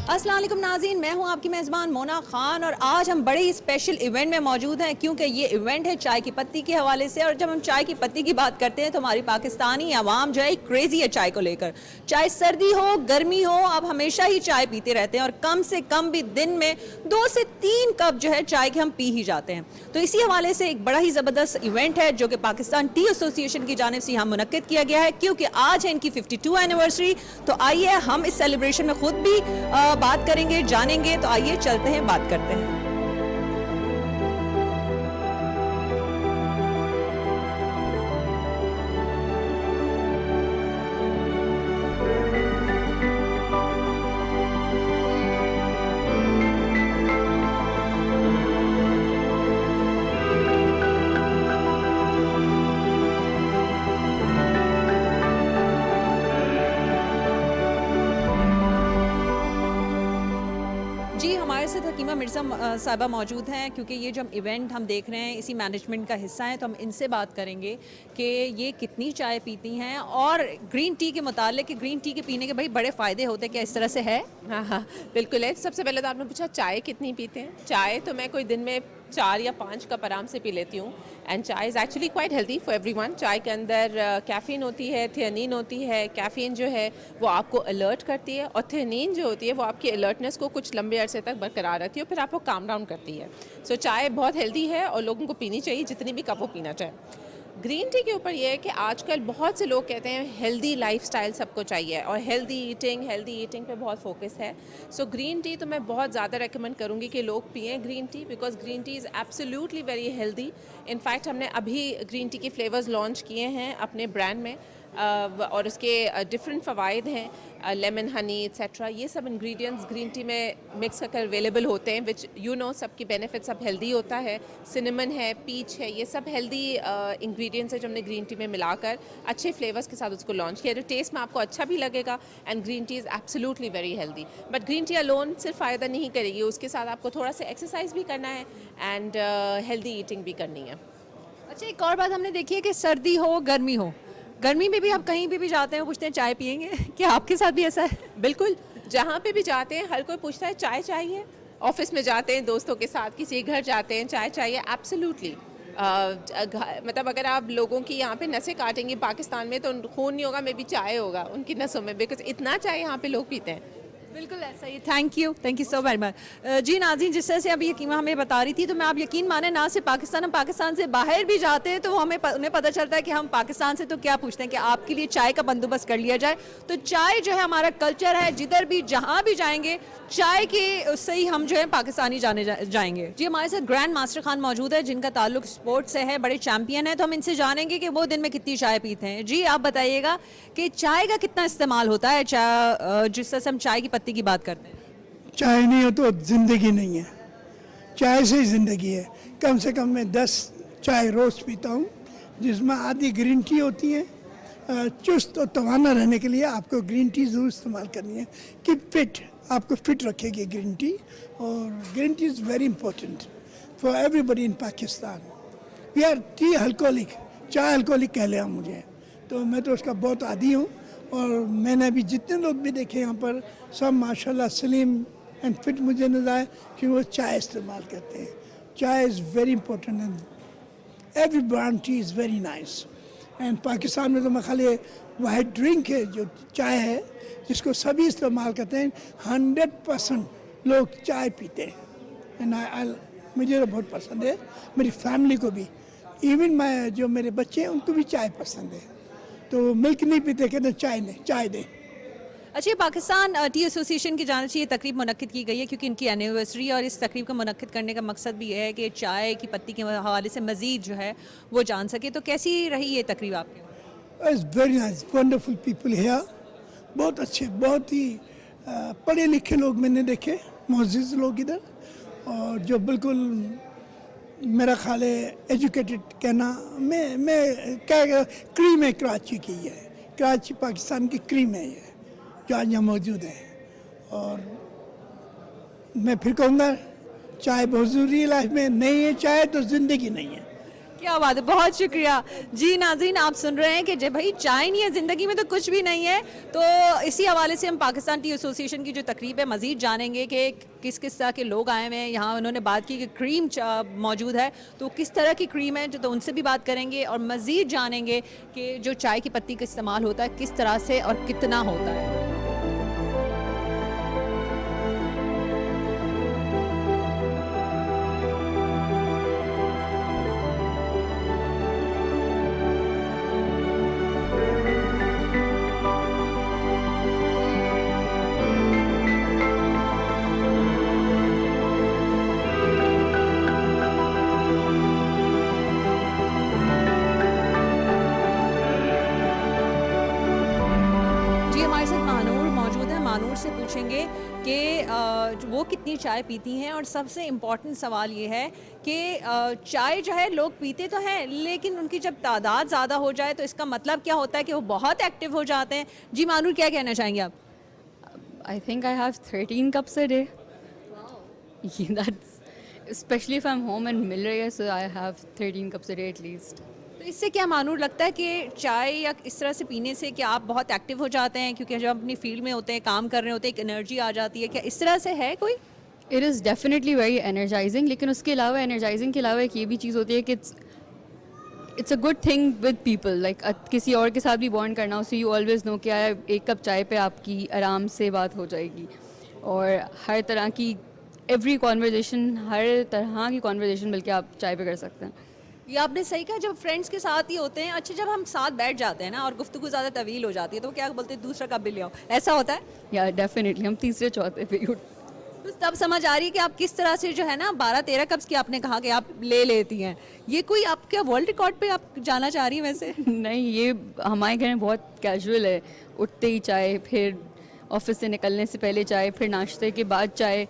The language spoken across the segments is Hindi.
अस्सलाम वालेकुम नाज़रीन, मैं हूं आपकी मेज़बान मोना खान और आज हम बड़े ही स्पेशल इवेंट में मौजूद हैं क्योंकि ये इवेंट है चाय की पत्ती के हवाले से। और जब हम चाय की पत्ती की बात करते हैं तो हमारी पाकिस्तानी आवाम जो है क्रेज़ी है चाय को लेकर। चाहे सर्दी हो गर्मी हो, आप हमेशा ही चाय पीते रहते हैं और कम से कम भी दिन में 2 से 3 कप जो है चाय के हम पी ही जाते हैं। तो इसी हवाले से एक बड़ा ही ज़बरदस्त इवेंट है जो कि पाकिस्तान टी एसोसिएशन की जानिब से यहाँ मुनक्किद किया गया है क्योंकि आज है इनकी 52 एनिवर्सरी। तो आइए हम इस सेलिब्रेशन में खुद भी बात करेंगे, जानेंगे। तो आइए चलते हैं, बात करते हैं। जी, हमारे साथ हकीमा मिर्ज़ा साहिबा मौजूद हैं क्योंकि ये जो इवेंट हम देख रहे हैं इसी मैनेजमेंट का हिस्सा है। तो हम इनसे बात करेंगे कि ये कितनी चाय पीती हैं और ग्रीन टी के मुतालिक कि ग्रीन टी के पीने के भाई बड़े फ़ायदे होते हैं, क्या इस तरह से है? हाँ हाँ, बिल्कुल है। सबसे पहले तो आपने पूछा चाय कितनी पीते हैं। चाय तो मैं कोई दिन में 4 या 5 कप आराम से पी लेती हूँ। एंड चाय is actually quite healthy for everyone. चाय के अंदर कैफ़ीन होती है, थियानिन होती है। कैफ़ीन जो है वो आपको अलर्ट करती है और थियानिन जो होती है वो आपकी अलर्टनेस को कुछ लंबे अरसे तक बरकरार रखती है और फिर आपको काम डाउन करती है। सो चाय बहुत हेल्दी है और लोगों को पीनी चाहिए, जितनी भी कप वो पीना चाहे। ग्रीन टी के ऊपर ये है कि आजकल बहुत से लोग कहते हैं हेल्दी लाइफस्टाइल सबको चाहिए और हेल्दी ईटिंग पे बहुत फोकस है। सो ग्रीन टी तो मैं बहुत ज़्यादा रेकमेंड करूँगी कि लोग पिएँ green tea, because green tea is absolutely very healthy. In fact हमने अभी ग्रीन टी के फ्लेवर्स लॉन्च किए हैं अपने ब्रांड में और उसके डिफरेंट फ़वाइद हैं, लेमन हनी एट्सेट्रा। ये सब इंग्रेडिएंट्स ग्रीन टी में मिक्स करके अवेलेबल होते हैं, विच सबकी बेनिफिट सब हेल्दी होता है। सिनेमन है, पीच है, ये सब हेल्दी इंग्रेडिएंट्स है जो हमने ग्रीन टी में मिलाकर अच्छे फ्लेवर्स के साथ उसको लॉन्च किया जो टेस्ट में आपको अच्छा भी लगेगा। And green tea is absolutely very healthy. But green tea alone सिर्फ फ़ायदा नहीं करेगी, उसके साथ आपको थोड़ा सा एक्सरसाइज भी करना है एंड हेल्दी ईटिंग भी करनी है। अच्छा, एक और बात हमने देखी है कि सर्दी हो गर्मी हो, गर्मी में भी आप कहीं भी जाते हैं पूछते हैं चाय पियेंगे, क्या आपके साथ भी ऐसा है? बिल्कुल, जहाँ पे भी जाते हैं हर कोई पूछता है चाय चाहिए। ऑफिस में जाते हैं, दोस्तों के साथ किसी घर जाते हैं, चाय चाहिए। एब्सोल्युटली मतलब अगर आप लोगों की यहाँ पे नसें काटेंगे पाकिस्तान में तो खून नहीं होगा, मे बी चाय होगा उनकी नसों में, बिकॉज इतना चाय यहाँ पे लोग पीते हैं। बिल्कुल ऐसा ही। Thank you so very much. जी नाज़रीन, जिस तरह से अभी यकीमा हमें बता रही थी, तो मैं आप यकीन माने ना सिर्फ पाकिस्तान, हम पाकिस्तान से बाहर भी जाते हैं तो उन्हें पता चलता है कि हम पाकिस्तान से तो क्या पूछते हैं कि आपके लिए चाय का बंदोबस्त कर लिया जाए। तो चाय जो है हमारा कल्चर है, जिधर भी जहाँ भी जाएंगे चाय के उससे ही हम जो है पाकिस्तानी जाएंगे। जी, हमारे साथ ग्रैंड मास्टर खान मौजूद है जिनका ताल्लुक स्पोर्ट्स से है, बड़े चैम्पियन है। तो हम इनसे जानेंगे कि वो दिन में कितनी चाय पीते हैं। जी, आप बताइएगा कि चाय का कितना इस्तेमाल होता है जिस तरह से हम चाय की पत्ती की बात करते हैं। चाय नहीं हो तो ज़िंदगी नहीं है, चाय से ही ज़िंदगी है। कम से कम मैं 10 चाय रोज़ पीता हूँ, जिसमें आधी ग्रीन टी होती है। चुस्त और तवाना रहने के लिए आपको ग्रीन टी ज़रूर इस्तेमाल करनी है कि फिट, आपको फिट रखेगी ग्रीन टी। और green tea is very important for everybody in Pakistan. We are tea alcoholic, चाय अल्कोहलिक कह लें मुझे, तो मैं तो उसका बहुत आदी हूँ। और मैंने अभी जितने लोग भी देखे यहाँ पर सब माशाल्लाह स्लिम एंड फिट मुझे नजर आए कि वो चाय इस्तेमाल करते हैं। चाय is very important and every brand T is very nice. And Pakistan में तो मैं खाली वाइट ड्रिंक है जो चाय है जिसको सभी इस्तेमाल करते हैं। 100% लोग चाय पीते हैं एंड मुझे तो बहुत पसंद है, मेरी फैमिली को भी। इवन जो मेरे बच्चे हैं उनको भी चाय पसंद है, तो मिल्क नहीं पीते, कहते चाय नहीं, चाय दे। अच्छा, पाकिस्तान टी एसोसिएशन की जानिब से ये तकरीब मुनक्किद की गई है क्योंकि इनकी एनिवर्सरी, और इस तकरीब को मुनक्किद करने का मकसद भी ये है कि चाय की पत्ती के हवाले से मज़ीद जो है वो जान सके। तो कैसी रही ये तकरीब आपके? It's very nice, wonderful people here. बहुत अच्छे, बहुत ही पढ़े लिखे लोग मैंने देखे, मोअज़्ज़िज़ लोग इधर, और जो बिल्कुल मेरा ख्याल है एजुकेटेड कहना, मैं क्या क्रीम है कराची की है, कराची पाकिस्तान की क्रीम है ये जो आज यहाँ मौजूद है। और मैं फिर कहूँगा चाय बहुत ज़रूरी है लाइफ में, नहीं है चाय तो ज़िंदगी नहीं है। क्या बात है, बहुत शुक्रिया। जी नाज़रीन, आप सुन रहे हैं कि जब भाई चाय नहीं है ज़िंदगी में तो कुछ भी नहीं है। तो इसी हवाले से हम पाकिस्तान टी एसोसिएशन की जो तकरीब है मज़ीद जानेंगे कि किस किस तरह के लोग आए हुए हैं यहाँ। उन्होंने बात की कि क्रीम मौजूद है, तो किस तरह की क्रीम है तो उनसे भी बात करेंगे और मज़ीद जानेंगे कि जो चाय की पत्ती का इस्तेमाल होता है किस तरह से और कितना होता है। जी हमारे साथ मानूर मौजूद है। मानूर से पूछेंगे कि वो कितनी चाय पीती हैं, और सबसे इम्पॉर्टेंट सवाल ये है कि चाय जो है लोग पीते तो हैं लेकिन उनकी जब तादाद ज़्यादा हो जाए तो इसका मतलब क्या होता है कि वो बहुत एक्टिव हो जाते हैं। जी मानूर, क्या कहना चाहेंगे आप? I think I have 13 cups a day. Yeah, that's especially if I'm home and मिल रही है, so I have 13 cups a day at least. तो इससे क्या मानूर लगता है कि चाय या इस तरह से पीने से क्या आप बहुत एक्टिव हो जाते हैं, क्योंकि जब अपनी फील्ड में होते हैं, काम कर रहे होते हैं, एक एनर्जी आ जाती है, क्या इस तरह से है कोई? It is definitely very energizing, लेकिन उसके अलावा energizing के अलावा एक ये भी चीज़ होती है कि it's a good thing with people, like किसी और के साथ भी बॉन्ड करना हो, so you always know कि यार एक कप चाय पे आपकी आराम से बात हो जाएगी। और हर तरह की every conversation, हर तरह की conversation बल्कि आप चाय पे कर सकते हैं। ये आपने सही कहा, जब फ्रेंड्स के साथ ही होते हैं। अच्छा, जब हम साथ बैठ जाते हैं ना और गुफ्तगू ज़्यादा तवील हो जाती है तो वो क्या बोलते हैं, दूसरा कप भी ले आओ, ऐसा होता है? या डेफिनेटली हम तीसरे चौथे पे ही तो तब समझ आ रही है कि आप किस तरह से जो है ना 12-13 कप्स की आपने कहा कि आप ले लेती हैं। ये कोई आपके वर्ल्ड रिकॉर्ड पे आप जाना चाह रही हैं वैसे? नहीं, ये हमारे घर में बहुत कैजुअल है। उठते ही चाय, फिर ऑफिस से निकलने से पहले चाय, फिर नाश्ते के बाद चाय,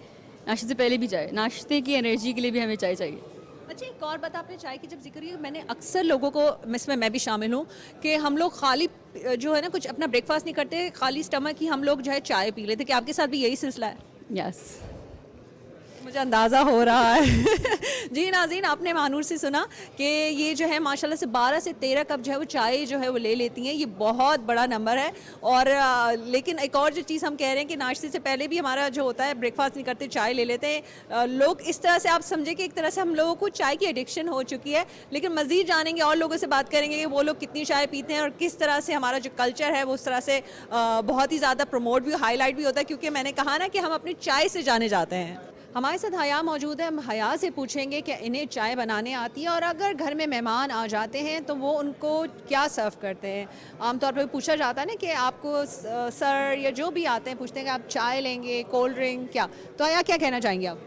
नाश्ते से पहले भी चाय, नाश्ते की एनर्जी के लिए भी हमें चाय चाहिए। अच्छा, एक और बात, आपने चाय की जब जिक्र किया, मैंने अक्सर लोगों को, इसमें मैं भी शामिल हूँ, कि हम लोग खाली जो है ना कुछ अपना ब्रेकफास्ट नहीं करते, खाली स्टमक ही हम लोग जो है चाय पी लेते। कि आपके साथ भी यही सिलसिला है? यस, मुझे अंदाज़ा हो रहा है। जी नाज़रीन, आपने मानूर से सुना कि ये जो है माशाल्लाह से 12 से 13 कप जो है वो चाय जो है वो ले लेती हैं। ये बहुत बड़ा नंबर है। और लेकिन एक और जो चीज़ हम कह रहे हैं कि नाश्ते से पहले भी हमारा जो होता है ब्रेकफास्ट नहीं करते, चाय ले लेते हैं लोग। इस तरह से आप समझे कि एक तरह से हम लोगों को चाय की एडिक्शन हो चुकी है। लेकिन मज़ीद जानेंगे और लोगों से बात करेंगे कि वो लोग कितनी चाय पीते हैं और किस तरह से हमारा जो कल्चर है वो उस तरह से बहुत ही ज़्यादा प्रमोट भी, हाईलाइट भी होता है, क्योंकि मैंने कहा ना कि हम अपनी चाय से जाने जाते हैं। हमारे साथ हया मौजूद है। हम हया से पूछेंगे कि इन्हें चाय बनाने आती है और अगर घर में मेहमान आ जाते हैं तो वो उनको क्या सर्व करते हैं। आमतौर पर पूछा जाता है ना कि आपको सर या जो भी आते हैं पूछते हैं कि आप चाय लेंगे, कोल्ड ड्रिंक, क्या? तो हया, क्या कहना चाहेंगे आप?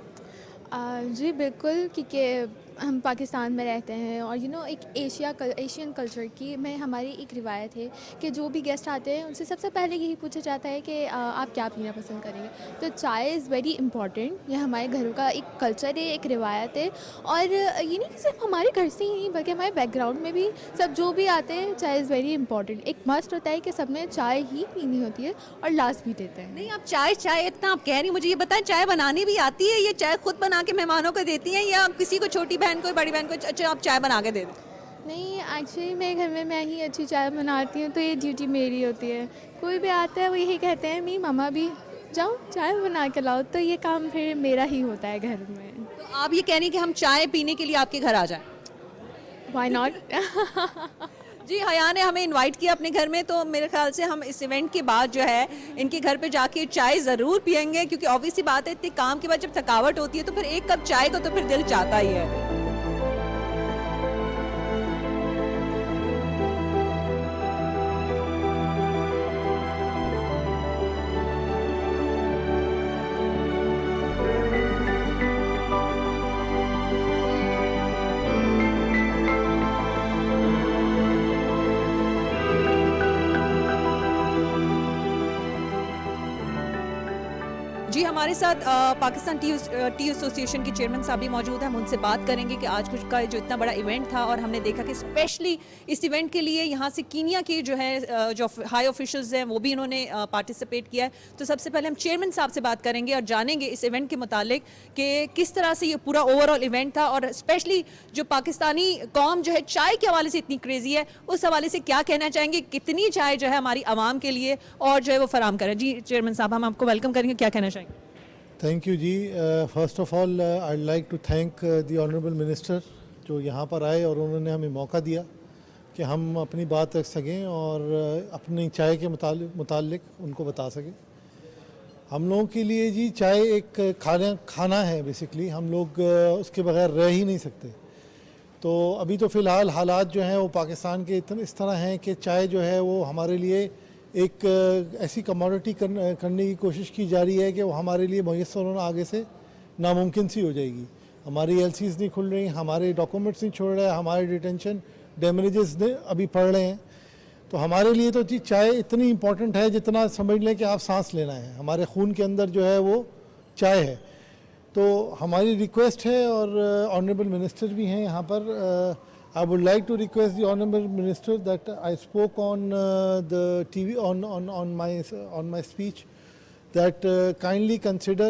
जी बिल्कुल, क्योंकि हम पाकिस्तान में रहते हैं और एक एशियन कल्चर की में हमारी एक रिवायत है कि जो भी गेस्ट आते हैं उनसे सबसे पहले यही पूछा जाता है कि आप क्या पीना पसंद करेंगे। तो चाय इज़ वेरी इंपॉर्टेंट। ये हमारे घरों का एक कल्चर है, एक रिवायत है। और ये नहीं कि सिर्फ हमारे घर से ही नहीं बल्कि हमारे बैकग्राउंड में भी सब जो भी आते हैं, चाय इज़ वेरी इंपॉर्टेंट। एक मस्ट होता है कि सब ने चाय ही पीनी होती है और लास्ट भी देते हैं। नहीं, आप चाय चाय इतना आप कह रही, मुझे ये बताएं, चाय बनानी भी आती है? ये चाय खुद बना के मेहमानों को देती हैं या किसी को, छोटी बहन को, बड़ी बहन को, अच्छा आप चाय बना के दे दें? नहीं, एक्चुअली मेरे घर में मैं ही अच्छी चाय बनाती हूँ, तो ये ड्यूटी मेरी होती है। कोई भी आता है वो यही कहते हैं, मेरी मामा भी, जाओ चाय बना के लाओ, तो ये काम फिर मेरा ही होता है घर में। तो आप ये कह रही हैं कि हम चाय पीने के लिए आपके घर आ जाएं? Why not. जी, हया ने हमें इनवाइट किया अपने घर में, तो मेरे ख्याल से हम इस इवेंट के बाद जो है इनके घर पे जाके चाय ज़रूर पियेंगे, क्योंकि ऑब्वियस सी बात है इतने काम के बाद जब थकावट होती है तो फिर एक कप चाय को तो फिर दिल चाहता ही है। जी, हमारे साथ पाकिस्तान टी एसोसिएशन के चेयरमैन साहब भी मौजूद हैं। हम उनसे बात करेंगे कि आज कुछ का जो इतना बड़ा इवेंट था और हमने देखा कि स्पेशली इस इवेंट के लिए यहाँ से कीनिया के जो है जो हाई ऑफिशियल्स हैं वो भी इन्होंने पार्टिसिपेट किया है। तो सबसे पहले हम चेयरमैन साहब से बात करेंगे और जानेंगे इस इवेंट के मुतालिक कि किस तरह से ये पूरा ओवरऑल इवेंट था और स्पेशली जो पाकिस्तानी कौम जो है चाय के हवाले से इतनी क्रेजी है उस हवाले से क्या कहना चाहेंगे, कितनी चाय जो है हमारी आवाम के लिए और जो है वो फराम करें। जी चेयरमैन साहब, हम आपको वेलकम करेंगे, क्या कहना चाहेंगे? Thank you ji. First of all I like to thank the honourable minister जो यहाँ पर आए और उन्होंने हमें मौका दिया कि हम अपनी बात रख सकें और अपनी चाय के मुतालिक उनको बता सकें। हम लोगों के लिए जी चाय एक खाना है बेसिकली, हम लोग उसके बगैर रह ही नहीं सकते। तो अभी तो फ़िलहाल हालात जो हैं वो पाकिस्तान के इस तरह हैं कि चाय जो है वो हमारे लिए एक ऐसी कमोडिटी करने की कोशिश की जा रही है कि वो हमारे लिए मुयस्सर होना आगे से नामुमकिन सी हो जाएगी। हमारी एलसीज नहीं खुल रही, हमारे डॉक्यूमेंट्स नहीं छोड़ रहे, हमारे डिटेंशन डैमेजेस अभी पड़ रहे हैं। तो हमारे लिए तो चीज़ चाय इतनी इम्पॉर्टेंट है जितना समझ लें कि आप सांस लेना है। हमारे खून के अंदर जो है वो चाय है। तो हमारी रिक्वेस्ट है और ऑनरेबल मिनिस्टर भी हैं यहाँ पर। I would like to request the Honourable Minister that I spoke on the TV on my speech that kindly consider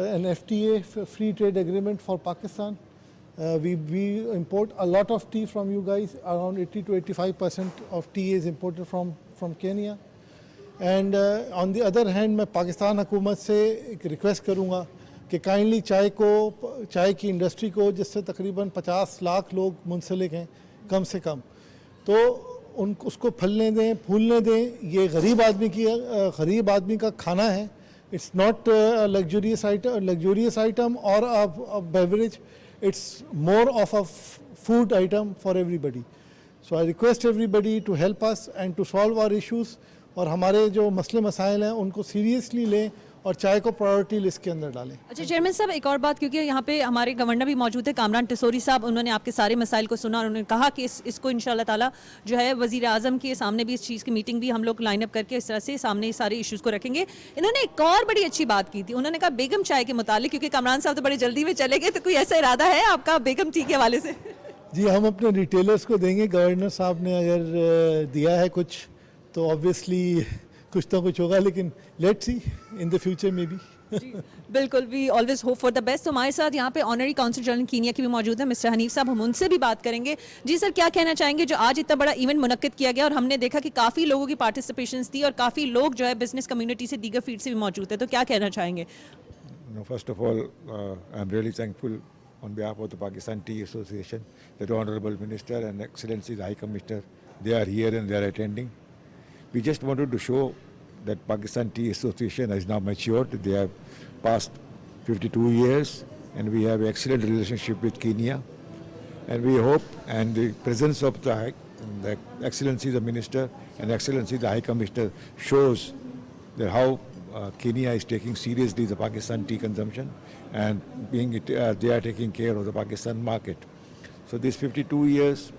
an FTA free trade agreement for Pakistan. We import a lot of tea from you guys. Around 80 to 85% of tea is imported from Kenya. And on the other hand, मैं पाकिस्तान हुकूमत से एक रिक्वेस्ट करूँगा कि काइंडली चाय की इंडस्ट्री को जिससे तकरीबन 50 लाख लोग मुंसलिक हैं कम से कम, तो उसको फलने दें, फूलने दें। ये गरीब आदमी का खाना है। इट्स नॉट लग्जूरियस आइटम और a beverage, it's more of a food item for everybody. So I request everybody to help us and to solve our issues और हमारे जो मसले मसाइल हैं उनको सीरियसली लें और चाय को प्रायोरिटी लिस्ट के अंदर डालें। अच्छा चेयरमैन साहब, एक और बात, क्योंकि यहाँ पे हमारे गवर्नर भी मौजूद है कामरान टिसोरी साहब, उन्होंने आपके सारे मसाइल को सुना और उन्होंने कहा कि इसको इंशाल्लाह ताला जो है वज़ीर आज़म के सामने भी इस चीज़ की मीटिंग भी हम लोग लाइन अप करके इस तरह से सामने सारे इश्यूज़ को रखेंगे। इन्होंने एक और बड़ी अच्छी बात की थी, उन्होंने कहा बेगम चाय के मुतालिक, क्योंकि कामरान साहब तो बड़े जल्दी में चले गए, तो कोई ऐसा इरादा है आपका बेगम टी के हवाले से? जी हम अपने रिटेलर्स को देंगे। गवर्नर साहब ने अगर दिया है कुछ तो ऑब्वियसली कुछ तो कुछ होगा, लेकिन let's see in the future में भी। बिल्कुल, we always hope for the best. तो हमारे साथ यहाँ पे ऑनरी काउंसिल जनरल कीनिया के भी मौजूद हैं मिस्टर हनीफ साहब, हम उनसे भी बात करेंगे। जी सर, क्या कहना चाहेंगे जो आज इतना बड़ा इवेंट मुनक्किद किया गया और हमने देखा कि काफ़ी लोगों की पार्टिसिपेशन थी और काफ़ी लोग जो है बिजनेस कम्युनिटी से दीगर फील्ड से भी मौजूद है, तो क्या कहना चाहेंगे? First of all, I'm really thankful on behalf of the Pakistan Tea Association that the Honourable Minister and Excellency the High Commissioner, they are here and they are attending. We just wanted to show that Pakistan Tea Association is now matured. They have passed 52 years and we have excellent relationship with Kenya. And we hope, and the presence of the Excellency the Minister and Excellency the High Commissioner shows that how Kenya is taking seriously the Pakistan tea consumption and they are taking care of the Pakistan market. So these 52 years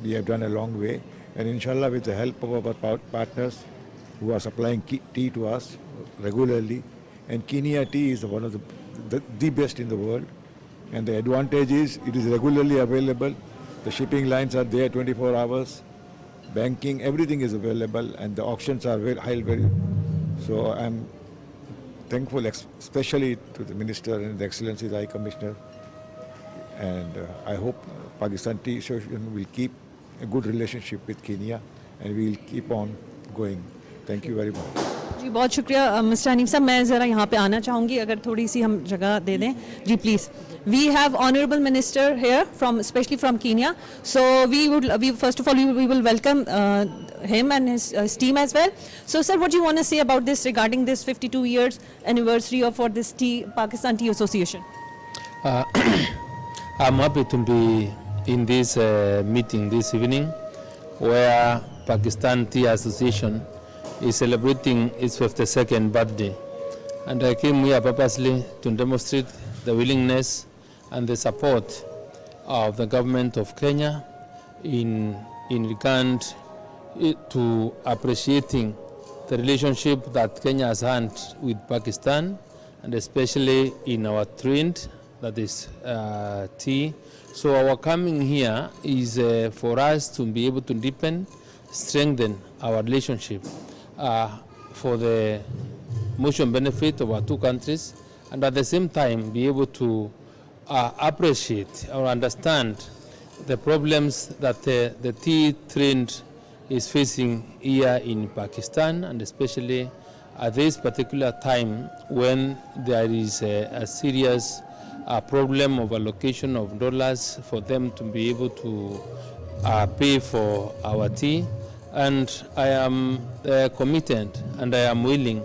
we have done a long way, and inshallah with the help of our partners who are supplying tea to us regularly, and Kenya tea is one of the best in the world, and the advantage is it is regularly available. The shipping lines are there 24 hours. Banking, everything is available, and the auctions are very high. So I'm thankful, especially to the Minister and the Excellency, the High Commissioner, and I hope Pakistan Tea Association will keep a good relationship with Kenya, and we will keep on going. Thank you very much. जी बहुत शुक्रिया मिस्टर हनीफ साहब। मैं ज़रा यहाँ पे आना चाहूँगी, अगर थोड़ी सी हम जगह दे दें। जी please. We have Honourable Minister here especially from Kenya. So first of all we will welcome him and his team as well. So sir, what do you want to say about this regarding this 52 years anniversary for this Pakistan Tea Association? I'm happy to be in this meeting this evening where Pakistan Tea Association is celebrating its 52nd birthday, and I came here purposely to demonstrate the willingness and the support of the government of Kenya in regard to appreciating the relationship that Kenya has had with Pakistan, and especially in our trend, that is tea. So our coming here is for us to be able to deepen, strengthen our relationship for the mutual benefit of our two countries, and at the same time be able to appreciate or understand the problems that the tea trend is facing here in Pakistan, and especially at this particular time when there is a serious problem of allocation of dollars for them to be able to pay for our tea. And I am committed and I am willing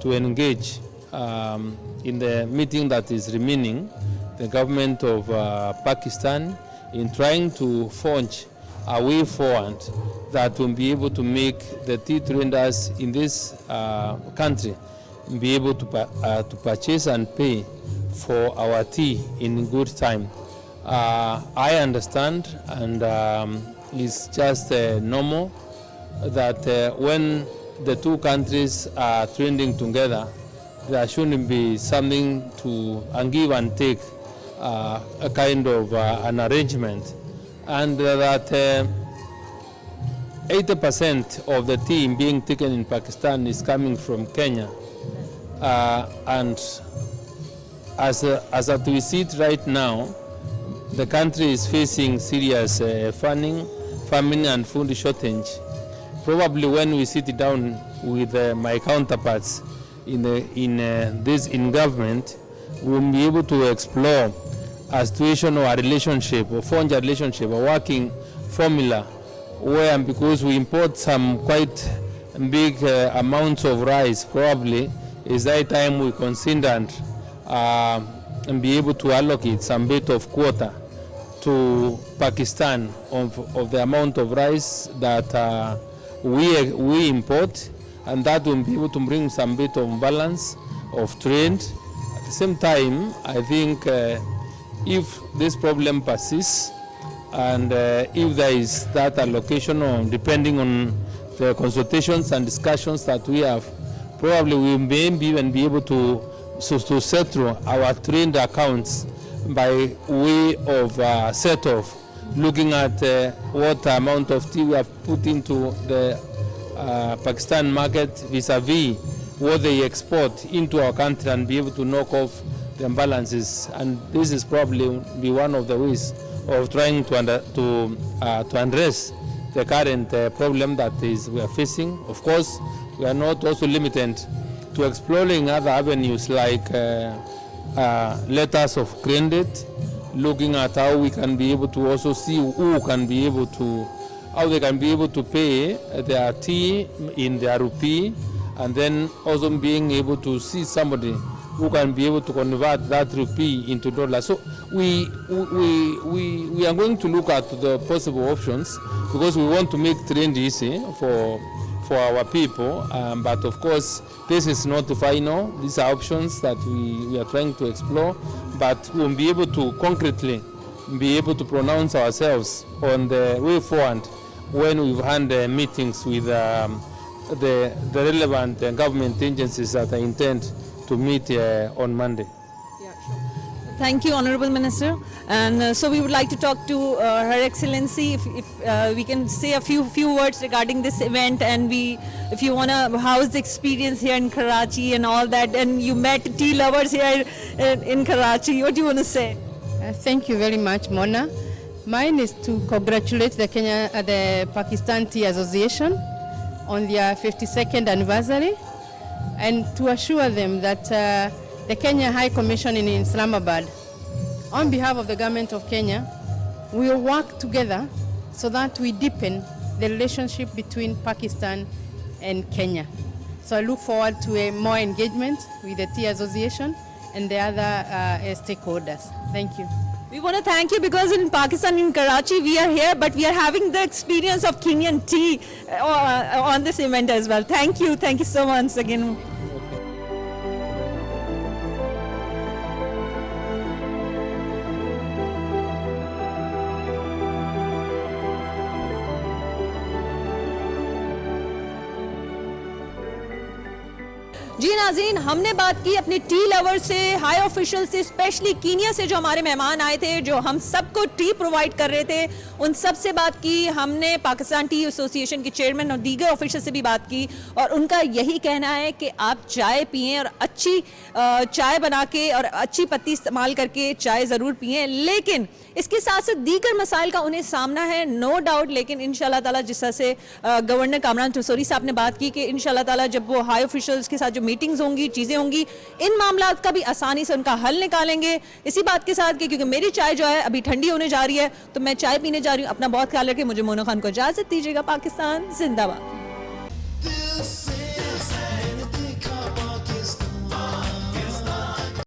to engage in the meeting that is remaining, the government of Pakistan, in trying to forge a way forward that will be able to make the tea traders in this country be able to purchase and pay for our tea in good time. I understand, and it's just normal that when the two countries are trending together, there shouldn't be something to give and take, a kind of an arrangement, and that 80% of the tea being taken in Pakistan is coming from Kenya, and as we see it right now, the country is facing serious famine and food shortage. Probably when we sit down with my counterparts in government, we'll be able to explore a situation or a relationship, or forge a relationship, a working formula, where because we import some quite big amounts of rice, probably is that time we consider and be able to allocate some bit of quota to Pakistan of the amount of rice that we import, and that will be able to bring some bit of balance of trade. At the same time, I think if this problem persists, and if there is that allocation, or depending on the consultations and discussions that we have, probably we may even be able to settle our trade accounts by way of set-off, looking at what amount of tea we have put into the Pakistan market vis-a-vis what they export into our country, and be able to knock off the imbalances. And this is probably be one of the ways of trying to address the current problem that we are facing. Of course, we are not also limited to exploring other avenues like letters of credit, looking at how we can be able to also see who can be able to, how they can be able to pay their tea in their rupee, and then also being able to see somebody who can be able to convert that rupee into dollars. So we are going to look at the possible options, because we want to make trade easy for our people, but of course this is not the final. These are options that we are trying to explore, but we'll be able to concretely be able to pronounce ourselves on the way forward when we've had meetings with the relevant government agencies that I intend to meet on Monday. Thank you, Honorable Minister. And so we would like to talk to Her Excellency, if we can say a few words regarding this event, and if you want to, how is the experience here in Karachi and all that, and you met tea lovers here in Karachi. What do you want to say? Thank you very much, Mona. Mine is to congratulate the Pakistan Tea Association on their 52nd anniversary, and to assure them that the Kenya High Commission in Islamabad, on behalf of the government of Kenya, will work together so that we deepen the relationship between Pakistan and Kenya. So I look forward to more engagement with the Tea Association and the other stakeholders. Thank you. We want to thank you, because in Pakistan, in Karachi, we are here, but we are having the experience of Kenyan tea on this event as well. Thank you so much again. जी नाज़रीन, हमने बात की अपनी टी लवर से, हाई ऑफिशियल से, स्पेशली कीनिया से जो हमारे मेहमान आए थे, जो हम सबको टी प्रोवाइड कर रहे थे, उन सब से बात की हमने। पाकिस्तान टी एसोसिएशन के चेयरमैन और दीगर ऑफिशियल से भी बात की और उनका यही कहना है कि आप चाय पिएं और अच्छी चाय बना के और अच्छी पत्ती इस्तेमाल करके चाय ज़रूर पिएं, लेकिन इसके साथ साथ दीगर मसाइल का उन्हें सामना है, नो डाउट। लेकिन इंशाल्लाह ताला जिस तरह से गवर्नर कामरान तुसौरी साहब ने बात की कि इंशाल्लाह ताला जब वो हाई ऑफिशियल्स के साथ जो मीटिंग्स होंगी, चीज़ें होंगी, इन मामलात का भी आसानी से उनका हल निकालेंगे। इसी बात के साथ कि क्योंकि मेरी चाय जो है अभी ठंडी होने जा रही है, तो मैं चाय पीने जा रही हूँ। अपना बहुत ख्याल रखें। मुझे मोना खान को इजाज़त दीजिएगा। पाकिस्तान जिंदाबाद।